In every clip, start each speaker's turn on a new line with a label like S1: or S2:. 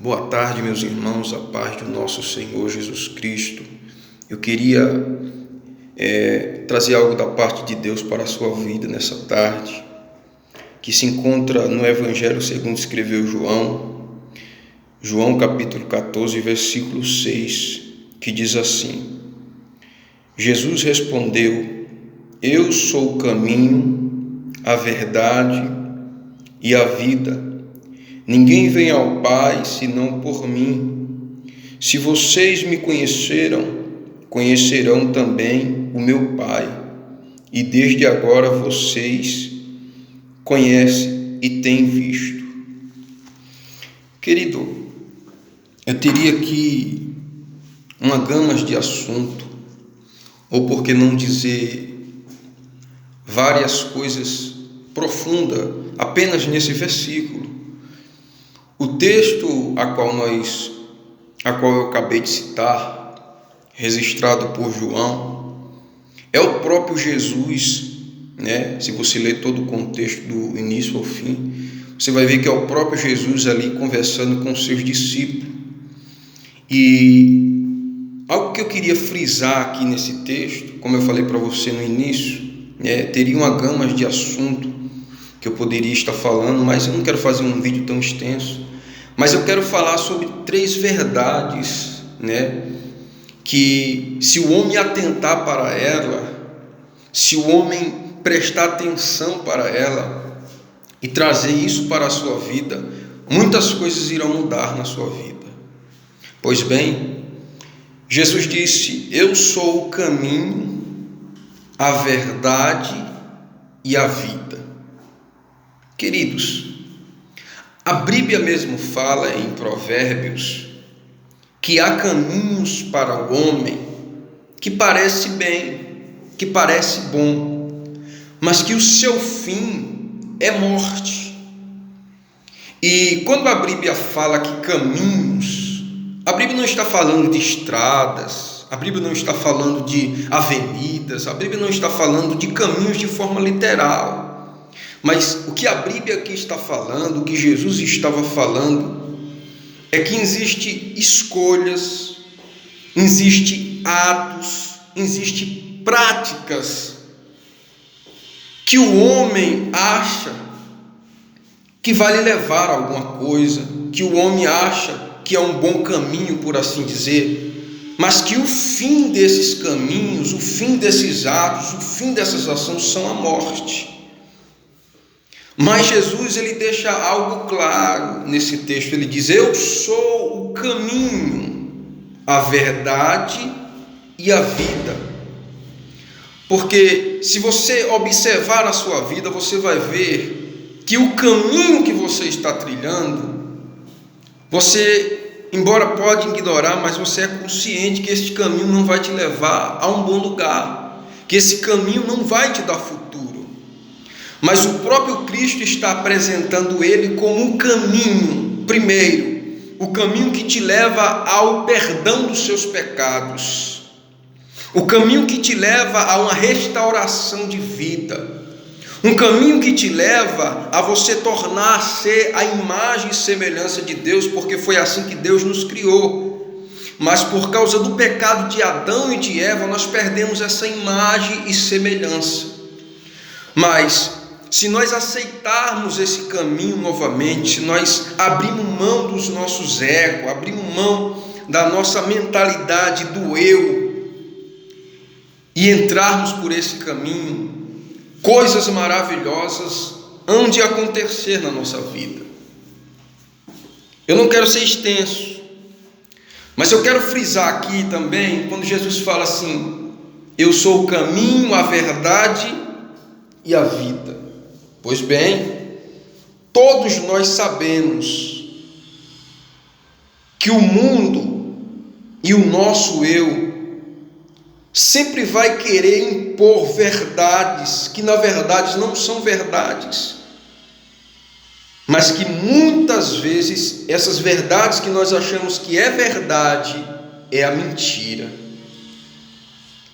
S1: Boa tarde, meus irmãos, a paz do nosso Senhor Jesus Cristo. Eu queria trazer algo da parte de Deus para a sua vida nessa tarde, que se encontra no Evangelho segundo escreveu João capítulo 14, versículo 6, que diz assim: Jesus respondeu: Eu sou o caminho, a verdade e a vida. Ninguém vem ao Pai senão por mim. Se vocês me conheceram, conhecerão também o meu Pai. E desde agora vocês conhecem e têm visto. Querido, eu teria aqui uma gama de assunto, ou por que não dizer várias coisas profundas apenas nesse versículo. O texto a qual eu acabei de citar, registrado por João, é o próprio Jesus, né? Se você ler todo o contexto do início ao fim, você vai ver que é o próprio Jesus ali conversando com seus discípulos. E algo que eu queria frisar aqui nesse texto, como eu falei para você no início, teria uma gama de assunto que eu poderia estar falando, mas eu não quero fazer um vídeo tão extenso. Mas eu quero falar sobre 3 verdades, que se o homem atentar para ela, se o homem prestar atenção para ela e trazer isso para a sua vida, muitas coisas irão mudar na sua vida. Pois bem, Jesus disse: Eu sou o caminho, a verdade e a vida. Queridos, a Bíblia mesmo fala em Provérbios que há caminhos para o homem que parece bem, que parece bom, mas que o seu fim é morte. E quando a Bíblia fala que caminhos, a Bíblia não está falando de estradas, a Bíblia não está falando de avenidas, a Bíblia não está falando de caminhos de forma literal. Mas o que a Bíblia aqui está falando, o que Jesus estava falando, é que existe escolhas, existe atos, existe práticas que o homem acha que vai lhe levar a alguma coisa, que o homem acha que é um bom caminho, por assim dizer, mas que o fim desses caminhos, o fim desses atos, o fim dessas ações são a morte. Mas Jesus, ele deixa algo claro nesse texto. Ele diz: Eu sou o caminho, a verdade e a vida. Porque se você observar a sua vida, você vai ver que o caminho que você está trilhando, você, embora pode ignorar, mas você é consciente que este caminho não vai te levar a um bom lugar, que esse caminho não vai te dar futuro. Mas o próprio Cristo está apresentando ele como um caminho, primeiro, o caminho que te leva ao perdão dos seus pecados, o caminho que te leva a uma restauração de vida, um caminho que te leva a você tornar-se a imagem e semelhança de Deus, porque foi assim que Deus nos criou. Mas por causa do pecado de Adão e de Eva, nós perdemos essa imagem e semelhança. Mas se nós aceitarmos esse caminho novamente, se nós abrirmos mão dos nossos egos, abrirmos mão da nossa mentalidade do eu e entrarmos por esse caminho, coisas maravilhosas hão de acontecer na nossa vida. Eu não quero ser extenso, mas eu quero frisar aqui também, quando Jesus fala assim: Eu sou o caminho, a verdade e a vida. Pois bem, todos nós sabemos que o mundo e o nosso eu sempre vai querer impor verdades que na verdade não são verdades, mas que muitas vezes essas verdades que nós achamos que é verdade é a mentira.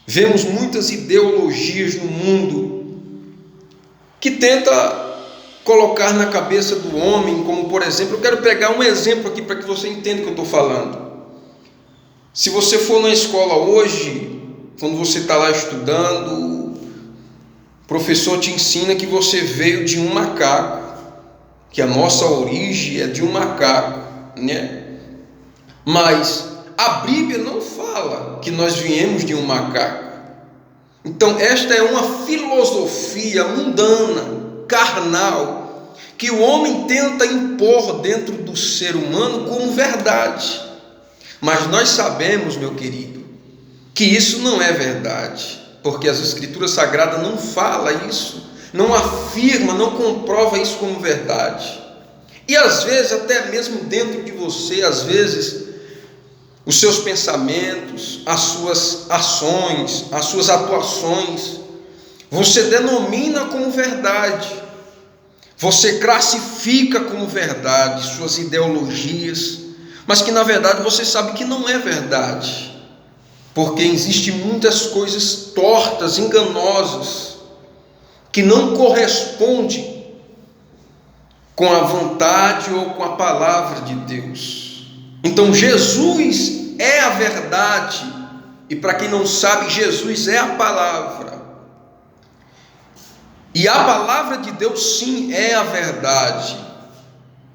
S1: Vemos muitas ideologias no mundo que tenta colocar na cabeça do homem, como por exemplo, eu quero pegar um exemplo aqui para que você entenda o que eu estou falando. Se você for na escola hoje, quando você está lá estudando, o professor te ensina que você veio de um macaco, que a nossa origem é de um macaco, né? Mas a Bíblia não fala que nós viemos de um macaco. Então esta é uma filosofia mundana, carnal, que o homem tenta impor dentro do ser humano como verdade. Mas nós sabemos, meu querido, que isso não é verdade, porque as Escrituras Sagradas não falam isso, não afirma, não comprova isso como verdade. E às vezes, até mesmo dentro de você, às vezes, os seus pensamentos, as suas ações, as suas atuações, você denomina como verdade, você classifica como verdade suas ideologias, mas que na verdade você sabe que não é verdade, porque existem muitas coisas tortas, enganosas, que não correspondem com a vontade ou com a palavra de Deus. Então Jesus é a verdade, e para quem não sabe, Jesus é a palavra. E a palavra de Deus sim é a verdade.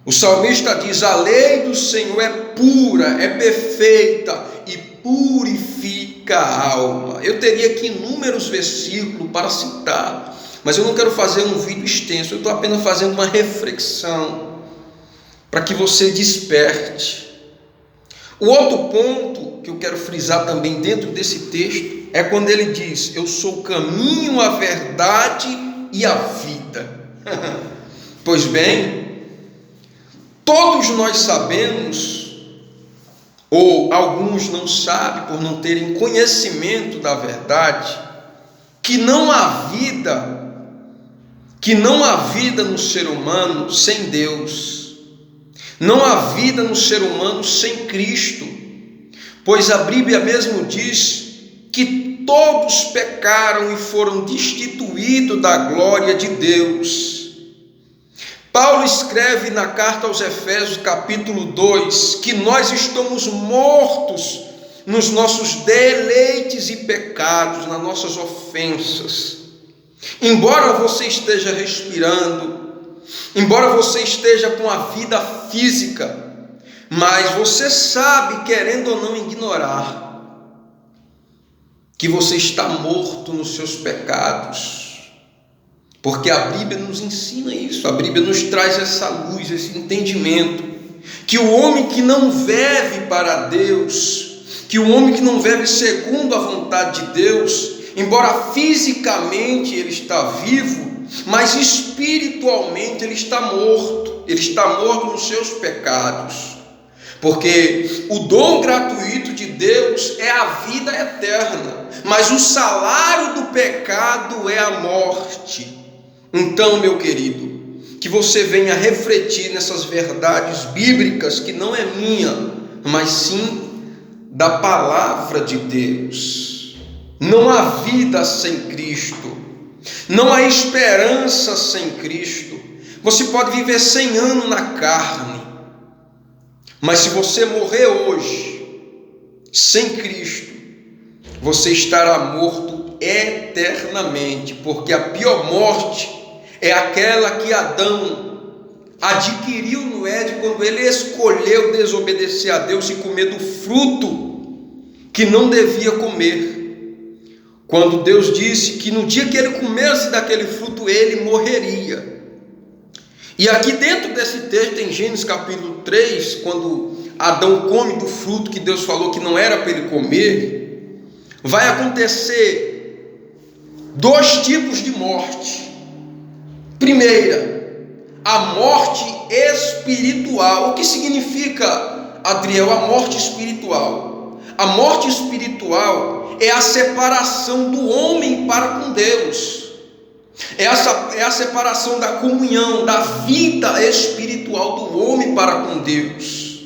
S1: O salmista diz: a lei do Senhor é pura, é perfeita e purifica a alma. Eu teria aqui inúmeros versículos para citar, mas eu não quero fazer um vídeo extenso, eu estou apenas fazendo uma reflexão para que você desperte. O outro ponto que eu quero frisar também dentro desse texto é quando ele diz: eu sou o caminho, a verdade e a vida. Pois bem, todos nós sabemos, ou alguns não sabem por não terem conhecimento da verdade, que não há vida no ser humano sem Deus. Não há vida no ser humano sem Cristo, pois a Bíblia mesmo diz que todos pecaram e foram destituídos da glória de Deus. Paulo escreve na carta aos Efésios, capítulo 2, que nós estamos mortos nos nossos deleites e pecados, nas nossas ofensas. Embora você esteja respirando, embora você esteja com a vida física, mas você sabe, querendo ou não ignorar, que você está morto nos seus pecados, porque a Bíblia nos ensina isso, a Bíblia nos traz essa luz, esse entendimento, que o homem que não vive para Deus, que o homem que não vive segundo a vontade de Deus, embora fisicamente ele está vivo, mas espiritualmente ele está morto nos seus pecados, porque o dom gratuito de Deus é a vida eterna, mas o salário do pecado é a morte. Então, meu querido, que você venha refletir nessas verdades bíblicas, que não é minha, mas sim da palavra de Deus. Não há vida sem Cristo, não há esperança sem Cristo. Você pode viver 100 anos na carne, mas se você morrer hoje sem Cristo, você estará morto eternamente, porque a pior morte é aquela que Adão adquiriu no Éden, quando ele escolheu desobedecer a Deus e comer do fruto que não devia comer. Quando Deus disse que no dia que ele comesse daquele fruto, ele morreria. E aqui dentro desse texto, em Gênesis capítulo 3, quando Adão come do fruto que Deus falou que não era para ele comer, vai acontecer 2 tipos de morte. Primeira, a morte espiritual. O que significa, Adriel, a morte espiritual? A morte espiritual é a separação do homem para com Deus. É a separação da comunhão, da vida espiritual do homem para com Deus.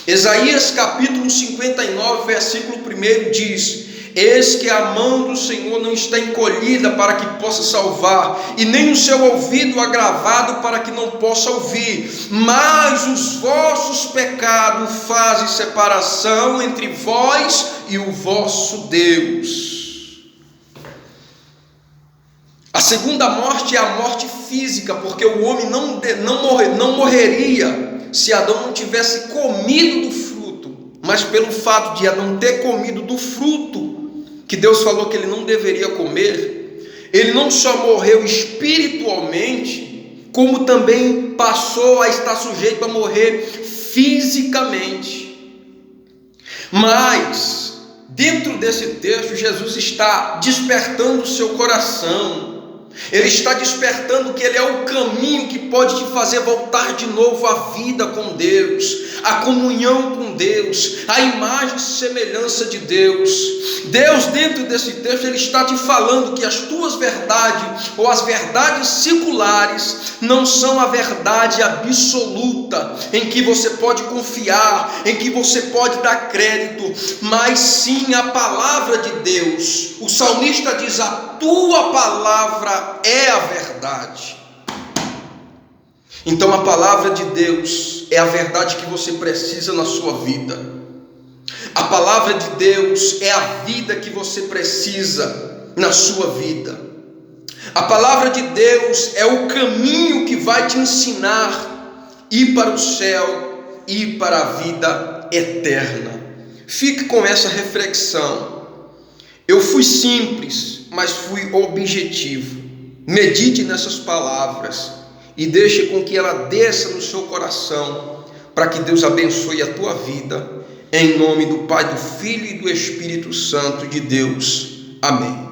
S1: Isaías capítulo 59, versículo 1 diz: Eis que a mão do Senhor não está encolhida para que possa salvar, e nem o seu ouvido agravado para que não possa ouvir, mas os vossos pecados fazem separação entre vós e o vosso Deus. A segunda morte é a morte física, porque o homem não morreria se Adão não tivesse comido do fruto, mas pelo fato de Adão ter comido do fruto que Deus falou que ele não deveria comer, ele não só morreu espiritualmente, como também passou a estar sujeito a morrer fisicamente. Mas dentro desse texto, Jesus está despertando o seu coração. Ele está despertando que Ele é o caminho que pode te fazer voltar de novo à vida com Deus, à comunhão com Deus, à imagem e semelhança de Deus. Deus, dentro desse texto, Ele está te falando que as tuas verdades, ou as verdades seculares, não são a verdade absoluta, em que você pode confiar, em que você pode dar crédito, mas sim a palavra de Deus. O salmista diz: a tua palavra é a verdade. Então a palavra de Deus é a verdade que você precisa na sua vida. A palavra de Deus é a vida que você precisa na sua vida. A palavra de Deus é o caminho que vai te ensinar ir para o céu, ir para a vida eterna. Fique com essa reflexão. Eu fui simples, mas fui objetivo. Medite nessas palavras e deixe com que ela desça no seu coração, para que Deus abençoe a tua vida, em nome do Pai, do Filho e do Espírito Santo de Deus. Amém.